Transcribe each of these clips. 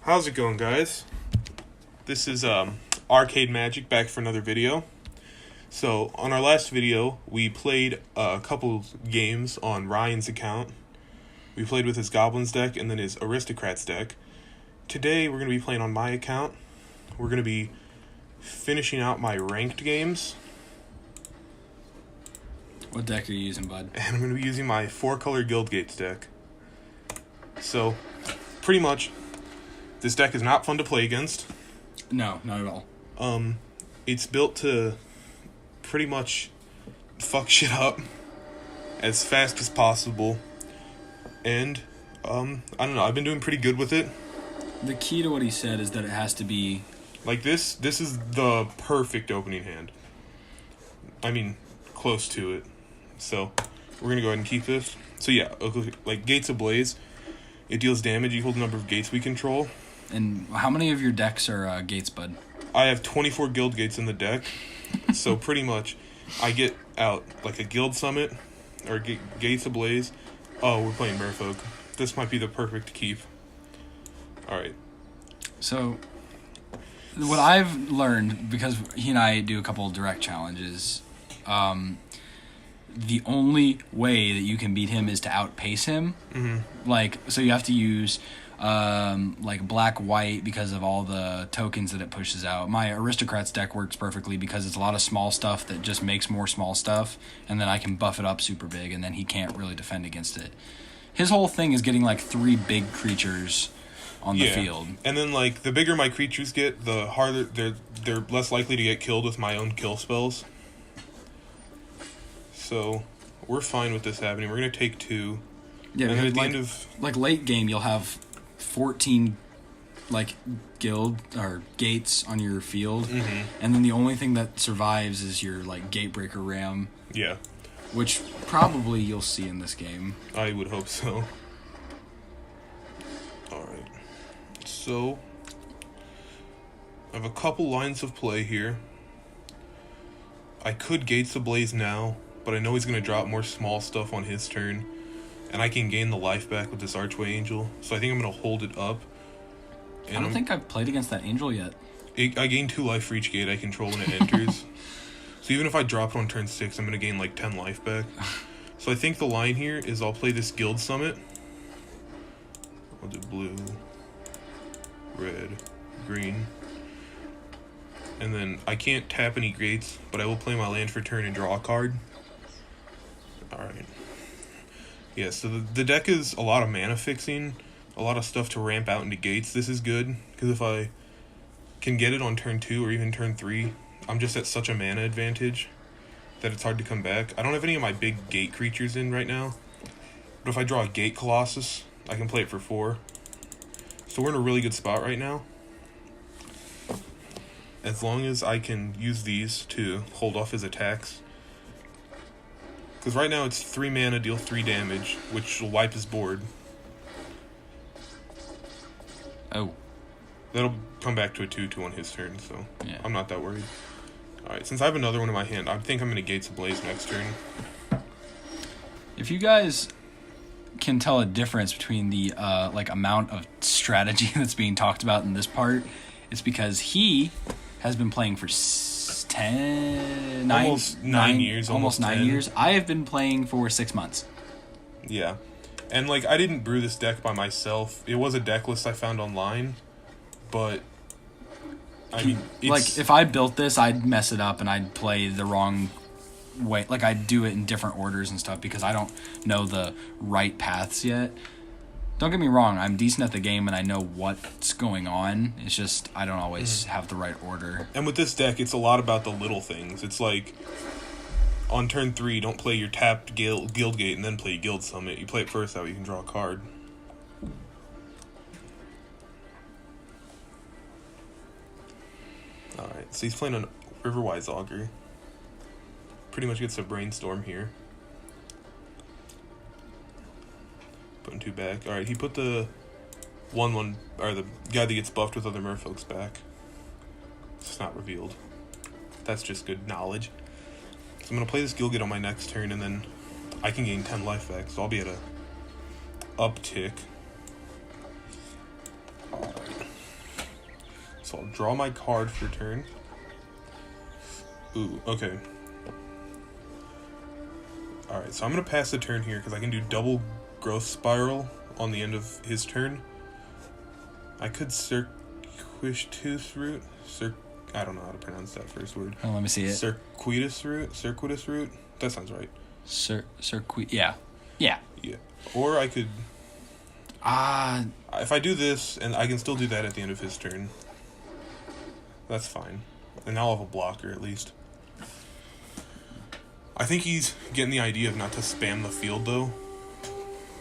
How's it going, guys? This is Arcade Magic back for another video. So, on our last video, we played a couple games on Ryan's account. We played with his Goblins deck and then his Aristocrats deck. Today, we're going to be playing on my account. We're going to be finishing out my ranked games. What deck are you using, bud? And I'm going to be using my 4-color Guildgates deck. So, pretty much, this deck is not fun to play against. No, not at all. It's built to pretty much fuck shit up as fast as possible. And, I don't know, I've been doing pretty good with it. The key to what he said is that it has to be... Like this is the perfect opening hand. I mean, close to it. So, we're gonna go ahead and keep this. So yeah, like Gates Ablaze, it deals damage equal to the number of gates we control. And how many of your decks are gates, bud? I have 24 guild gates in the deck, so pretty much I get out like a guild summit or Gates Ablaze. Oh, we're playing Merfolk. This might be the perfect keep. Alright. So, what I've learned, because he and I do a couple direct challenges, the only way that you can beat him is to outpace him. Mm-hmm. Like, so you have to use like black-white because of all the tokens that it pushes out. My Aristocrats deck works perfectly because it's a lot of small stuff that just makes more small stuff, and then I can buff it up super big, and then he can't really defend against it. His whole thing is getting like 3 big creatures on the field. And then like the bigger my creatures get, the harder they're less likely to get killed with my own kill spells. So we're fine with this happening. We're gonna take 2. Yeah, and at the like, end of like late game, you'll have 14 like guild or gates on your field, and then the only thing that survives is your like Gatebreaker Ram. Yeah. Which probably you'll see in this game. I would hope so. Alright. So, I have a couple lines of play here. I could Gates Ablaze now, but I know he's going to drop more small stuff on his turn. And I can gain the life back with this Archway Angel. So I think I'm going to hold it up. And I don't think I've played against that angel yet. I gain 2 life for each gate I control when it enters. So even if I drop it on turn 6, I'm going to gain like 10 life back. So I think the line here is I'll play this Guild Summit. I'll do blue, red, green. And then I can't tap any gates, but I will play my land for turn and draw a card. Alright. Yeah, so the deck is a lot of mana fixing, a lot of stuff to ramp out into gates. This is good, because if I can get it on turn 2 or even turn 3, I'm just at such a mana advantage that it's hard to come back. I don't have any of my big gate creatures in right now, but if I draw a Gate Colossus, I can play it for 4. So we're in a really good spot right now. As long as I can use these to hold off his attacks. Because right now it's 3 mana, deal 3 damage, which will wipe his board. Oh. That'll come back to a 2-2 on his turn, so yeah. I'm not that worried. Alright, since I have another one in my hand, I think I'm going to Gates Ablaze next turn. If you guys can tell a difference between the like amount of strategy that's being talked about in this part, it's because he has been playing for 9 years. Almost 9 years. I have been playing for 6 months. Yeah. And, like, I didn't brew this deck by myself. It was a deck list I found online, but, I mean, it's... Like, if I built this, I'd mess it up and I'd play the wrong way. Like, I'd do it in different orders and stuff because I don't know the right paths yet. Don't get me wrong, I'm decent at the game and I know what's going on. It's just I don't always have the right order. And with this deck, it's a lot about the little things. It's like, on turn 3, don't play your tapped Guild Gate and then play Guild Summit. You play it first, that way you can draw a card. Alright, so he's playing a Riverwise Augur. Pretty much gets a Brainstorm here. Putting 2 back. Alright, he put the 1/1, or the guy that gets buffed with other merfolks back. It's not revealed. That's just good knowledge. So I'm going to play this Guildgate on my next turn, and then I can gain 10 life back, so I'll be at a uptick. So I'll draw my card for turn. Ooh, okay. Alright, so I'm going to pass the turn here because I can do double growth spiral on the end of his turn. I could Circuitous Root? I don't know how to pronounce that first word. Oh, let me see it. Circuitous Root? That sounds right. Yeah. Yeah. Yeah. Or I could... Ah. If I do this, and I can still do that at the end of his turn. That's fine. And I'll have a blocker at least. I think he's getting the idea of not to spam the field, though.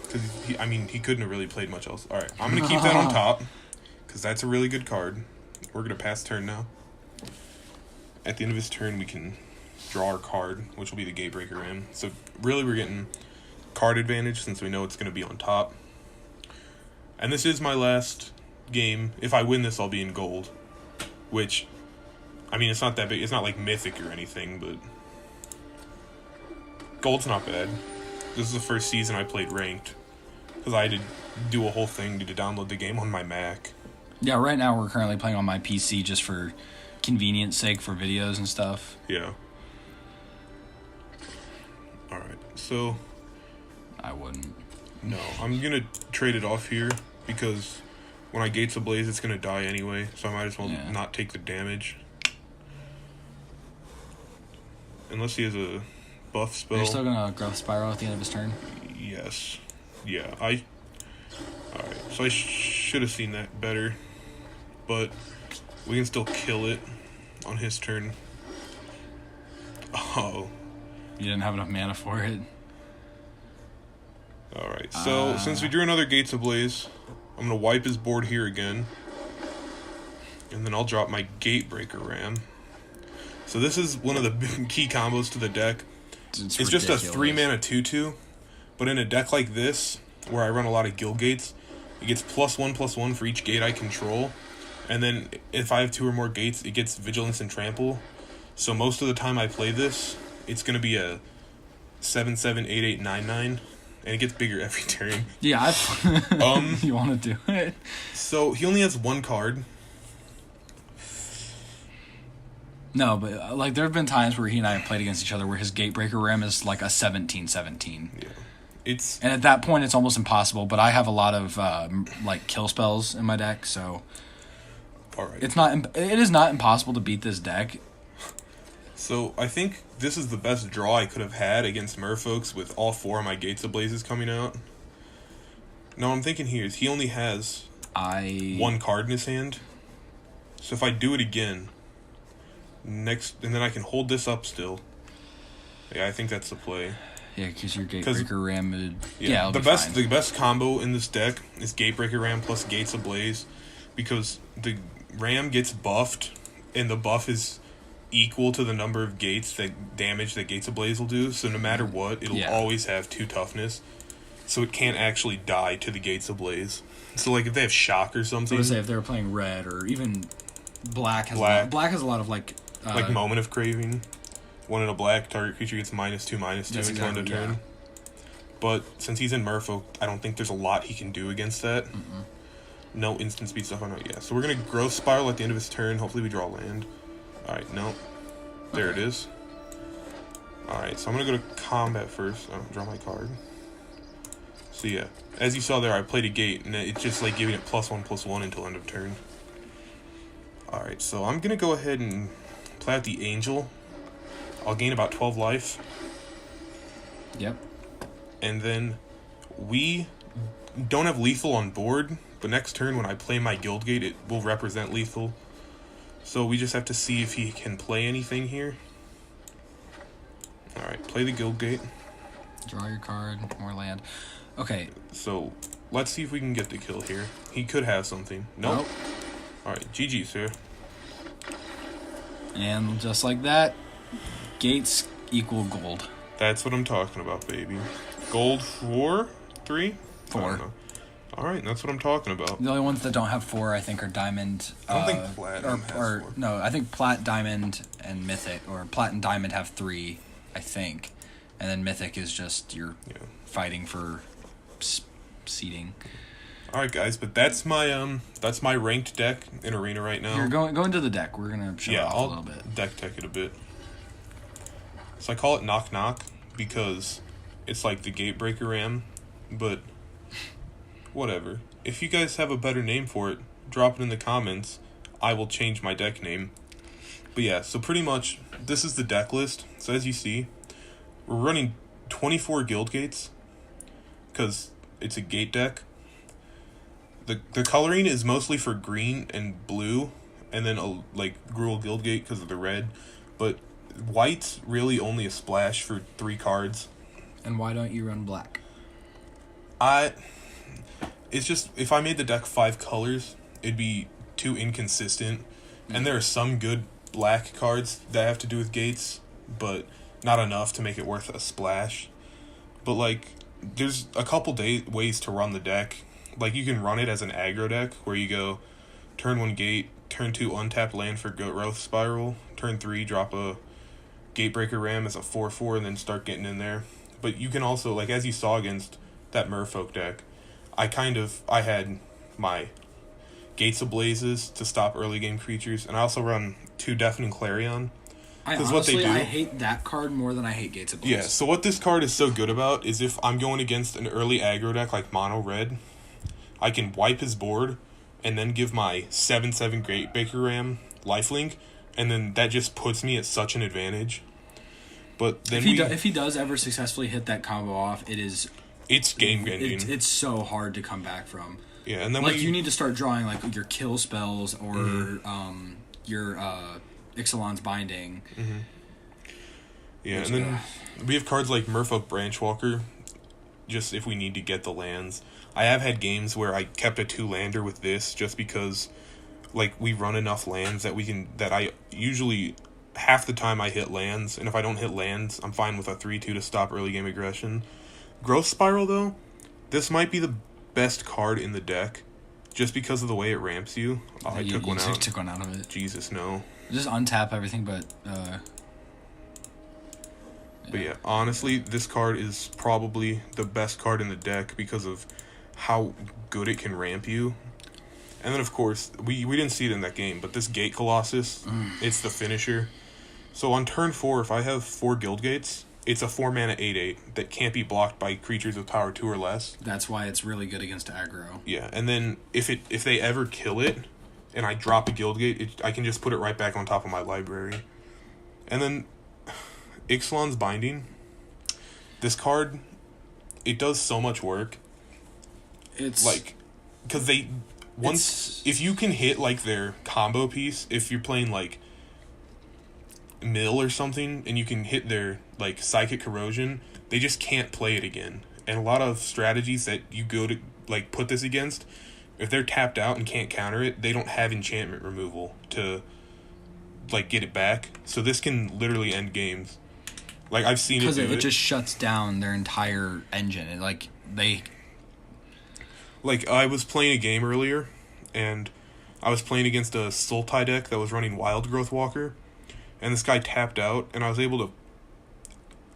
Because, he couldn't have really played much else. Alright, I'm going to keep that on top. Because that's a really good card. We're going to pass turn now. At the end of his turn, we can draw our card, which will be the Gatebreaker Ram. So, really, we're getting card advantage since we know it's going to be on top. And this is my last game. If I win this, I'll be in gold. Which, it's not that big. It's not like mythic or anything, but... Gold's not bad. This is the first season I played ranked. Because I had to do a whole thing to download the game on my Mac. Yeah, right now we're currently playing on my PC just for convenience sake for videos and stuff. Yeah. Alright, so... I wouldn't. No, I'm going to trade it off here because when I Gates Ablaze, it's going to die anyway. So I might as well not take the damage. Unless he has a buff spell. You're still going to Growth Spiral at the end of his turn? Yes. Yeah, Alright, so I should have seen that better. But we can still kill it on his turn. Oh. You didn't have enough mana for it? Alright, so since we drew another Gates Ablaze, I'm going to wipe his board here again. And then I'll drop my Gatebreaker Ram. So this is one of the big key combos to the deck. It's just a 3-mana 2/2. But in a deck like this, where I run a lot of Guild Gates, it gets +1/+1 for each gate I control. And then if I have 2 or more gates, it gets Vigilance and Trample. So most of the time I play this, it's going to be a 7/7, 8/8, 9/9. And it gets bigger every turn. Yeah, you want to do it? So he only has one card. No, but there have been times where he and I have played against each other where his Gatebreaker Ram is like a 17/17. Yeah, and at that point it's almost impossible. But I have a lot of kill spells in my deck, so all right. It is not impossible to beat this deck. So I think this is the best draw I could have had against Merfolks with all 4 of my Gates Ablazes coming out. Now I'm thinking here is he only has one card in his hand. So if I do it again, and then I can hold this up still. Yeah, I think that's the play. Yeah, because your Gatebreaker Ram would... Yeah, the best combo in this deck is Gatebreaker Ram plus Gates Ablaze, because the Ram gets buffed, and the buff is equal to the number of gates that Gates Ablaze will do. So no matter what, it'll always have 2 toughness. So it can't actually die to the Gates Ablaze. So if they have shock or something. I would say if they were playing red or even black has a lot of Moment of Craving. 1 in a black, target creature gets -2/-2 until end of turn. Yeah. But since he's in Merfolk, I don't think there's a lot he can do against that. Mm-mm. No instant speed stuff. So we're going to Growth Spiral at the end of his turn. Hopefully we draw land. Alright, no. There it is. Alright, so I'm going to go to combat first. Draw my card. So yeah, as you saw there, I played a gate, and it's just giving it +1/+1 until end of turn. Alright, so I'm going to go ahead and play out the Angel. I'll gain about 12 life. Yep. And then we don't have lethal on board, but next turn when I play my Guildgate, it will represent lethal. So we just have to see if he can play anything here. Alright, play the Guildgate. Draw your card, more land. Okay. So let's see if we can get the kill here. He could have something. Nope. Alright, GG, sir. And just like that, gates equal gold. That's what I'm talking about, baby. Gold 4? 3? 4. Alright, that's what I'm talking about. The only ones that don't have 4, I think, are Diamond. I don't think Platinum has 4. No, I think Plat, Diamond, and Mythic. Or Plat and Diamond have 3, I think. And then Mythic is just you're fighting for seeding. All right, guys, but that's my ranked deck in Arena right now. You're going to the deck. We're gonna show it off I'll a little bit. deck tech it a bit. So I call it Knock Knock because it's like the Gatebreaker Ram, but whatever. If you guys have a better name for it, drop it in the comments. I will change my deck name. But yeah, so pretty much this is the deck list. So as you see, we're running 24 Guild Gates because it's a gate deck. The coloring is mostly for green and blue, and then Gruul Guildgate because of the red, but white's really only a splash for 3 cards. And why don't you run black? It's just if I made the deck 5 colors, it'd be too inconsistent, and there are some good black cards that have to do with gates, but not enough to make it worth a splash. But like, there's a couple ways to run the deck. Like, you can run it as an aggro deck, where you go turn 1 gate, turn 2 untap land for Growth Spiral, turn 3 drop a Gatebreaker Ram as a 4/4, and then start getting in there. But you can also, like, as you saw against that Merfolk deck, I had my Gates of Blazes to stop early game creatures, and I also run 2 Deafening Clarion. I hate that card more than I hate Gates of Blaze. Yeah, so what this card is so good about is if I'm going against an early aggro deck like Mono Red, I can wipe his board and then give my 7/7 Gatebreaker Ram lifelink, and then that just puts me at such an advantage. But then if he does ever successfully hit that combo off, it's game ending. It's so hard to come back from. Yeah, and then you need to start drawing like your kill spells or your Ixalan's Binding. Mm-hmm. Yeah, and then we have cards like Merfolk Branchwalker, just if we need to get the lands. I have had games where I kept a 2-lander with this just because, like, we run enough lands that I usually, half the time I hit lands, and if I don't hit lands, I'm fine with a 3/2 to stop early game aggression. Growth Spiral, though, this might be the best card in the deck, just because of the way it ramps you. Oh, I took one out. Took one out of it. Jesus, no. Just untap everything, but... But yeah, honestly, this card is probably the best card in the deck because of how good it can ramp you. And then, of course, we didn't see it in that game, but this Gate Colossus, it's the finisher. So on turn 4, if I have 4 Guild Gates, it's a 4-mana 8/8 that can't be blocked by creatures with power 2 or less. That's why it's really good against aggro. Yeah, and then if they ever kill it, and I drop a Guild Gate, I can just put it right back on top of my library. And then Ixalan's Binding. This card, it does so much work. It's like, because if you can hit like their combo piece, if you're playing like Mill or something, and you can hit their like Psychic Corrosion, they just can't play it again. And a lot of strategies that you go to like put this against, if they're tapped out and can't counter it, they don't have enchantment removal to like get it back. So this can literally end games. Like, I've seen it do because it just shuts down their entire engine. And like I was playing a game earlier, and I was playing against a Sultai deck that was running Wild Growth Walker, and this guy tapped out, and I was able to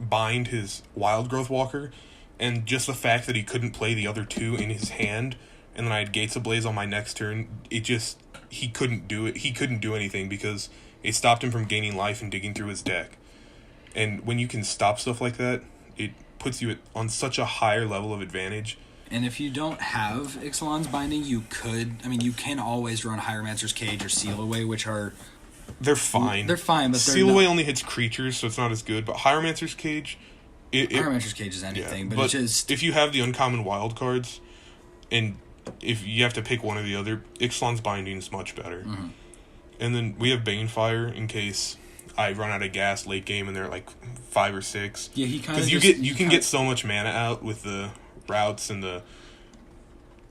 bind his Wild Growth Walker, and just the fact that he couldn't play the other 2 in his hand, and then I had Gates of Blaze on my next turn, he couldn't do it. He couldn't do anything because it stopped him from gaining life and digging through his deck. And when you can stop stuff like that, it puts you on such a higher level of advantage. And if you don't have Ixalan's Binding, you can always run Hieromancer's Cage or Seal Away, which are... They're fine. They're fine, but Seal Away only hits creatures, so it's not as good. But Hieromancer's Cage... Hieromancer's Cage is anything, yeah, but it's just... If you have the uncommon wild cards, and if you have to pick one or the other, Ixalan's Binding is much better. Mm-hmm. And then we have Banefire in case I run out of gas late game and they're like 5 or 6. Yeah, he kind of because you can get so much mana out with the routes and the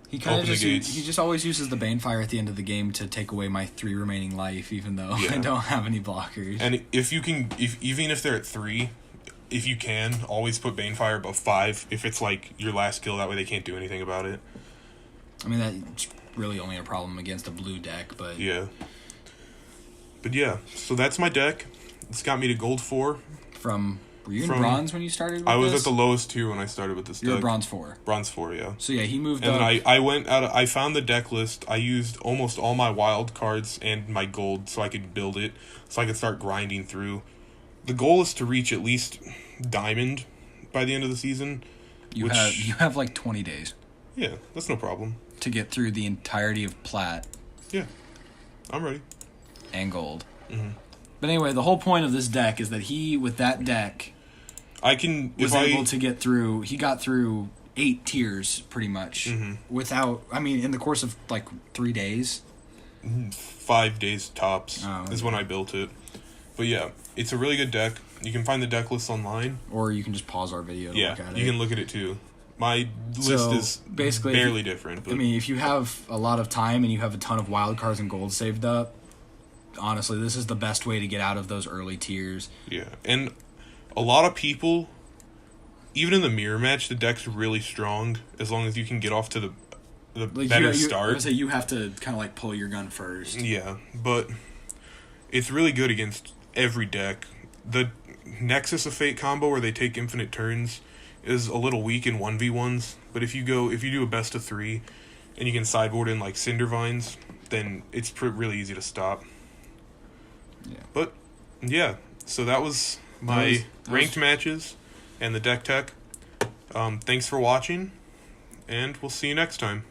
he just always uses the Banefire at the end of the game to take away my 3 remaining life, even though I don't have any blockers. And even if they're at 3, if you can, always put Banefire above 5 if it's like your last kill. That way they can't do anything about it. I mean, that's really only a problem against a blue deck, but yeah. But yeah, so that's my deck. It's got me to gold 4. From Were you in bronze when you started with I was this? at the lowest tier when I started with this You were deck. bronze 4. Bronze 4, yeah. So yeah, he moved And up. then I went out. I found the deck list. I used almost all my wild cards and my gold so I could build it, so I could start grinding through. The goal is to reach at least diamond by the end of the season. You have like 20 days Yeah, that's no problem. to get through the entirety of plat Yeah, I'm ready. and gold. Mm-hmm. But anyway, the whole point of this deck is that he, with that deck, I can was able to get through. He got through 8 tiers pretty much without. I mean, in the course of like 3 days. 5 days tops Oh, is when I built it. But yeah, it's a really good deck. You can find the deck list online. Or you can just pause our video to Yeah, look at you it. can look at it too. My list So, is basically, barely different. But I mean, if you have a lot of time and you have a ton of wild cards and gold saved up, honestly, this is the best way to get out of those early tiers. yeah, and a lot of people, even in the mirror match, the deck's really strong as long as you can get off to the Like better I start. would say you have to kind of like pull your gun first. Yeah, but it's really good against every deck. The Nexus of Fate combo where they take infinite turns is a little weak in 1v1s, but if you do a best of 3 and you can sideboard in like Cindervines, then it's really easy to stop. Yeah. But yeah, so that was my ranked matches and the deck tech. Thanks for watching, and we'll see you next time.